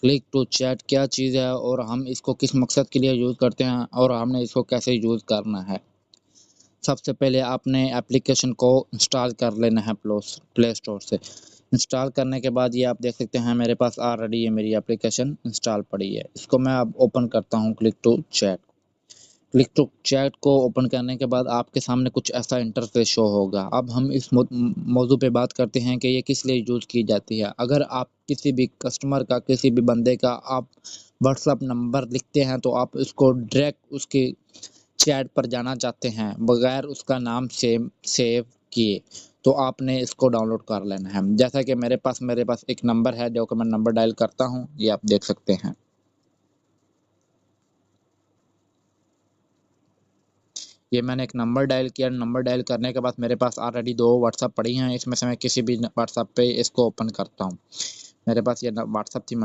Click to chat क्या चीज़ है और हम इसको किस मकसद के लिए यूज़ करते हैं और हमने इसको कैसे यूज़ करना है। सबसे पहले आपने एप्लीकेशन को इंस्टॉल कर लेना है प्ले स्टोर से। इंस्टॉल करने के बाद ये आप देख सकते हैं मेरे पास ऑलरेडी ये मेरी एप्लीकेशन इंस्टॉल पड़ी है। इसको मैं अब ओपन करता हूँ click to chat. Click to chat को ओपन करने के बाद आपके सामने कुछ ऐसा इंटरफेस शो होगा। अब हम इस मौजू पे बात करते हैं कि ये किस लिए यूज़ की जाती है। अगर आप किसी भी कस्टमर का, किसी भी बंदे का आप व्हाट्सएप नंबर लिखते हैं तो आप इसको डायरेक्ट उसके चैट पर जाना चाहते हैं बगैर उसका नाम सेव किए, तो आपने इसको डाउनलोड कर लेना है। जैसा कि मेरे पास एक नंबर है जो कि मैं नंबर डायल करता हूँ, ये आप देख सकते हैं। ये मैंने एक नंबर डायल किया। नंबर डायल करने के बाद मेरे पास ऑलरेडी 2 व्हाट्सएप पड़ी हैं। इसमें से मैं किसी भी व्हाट्सएप पे इसको ओपन करता हूँ। मेरे पास ये व्हाट्सएप थी।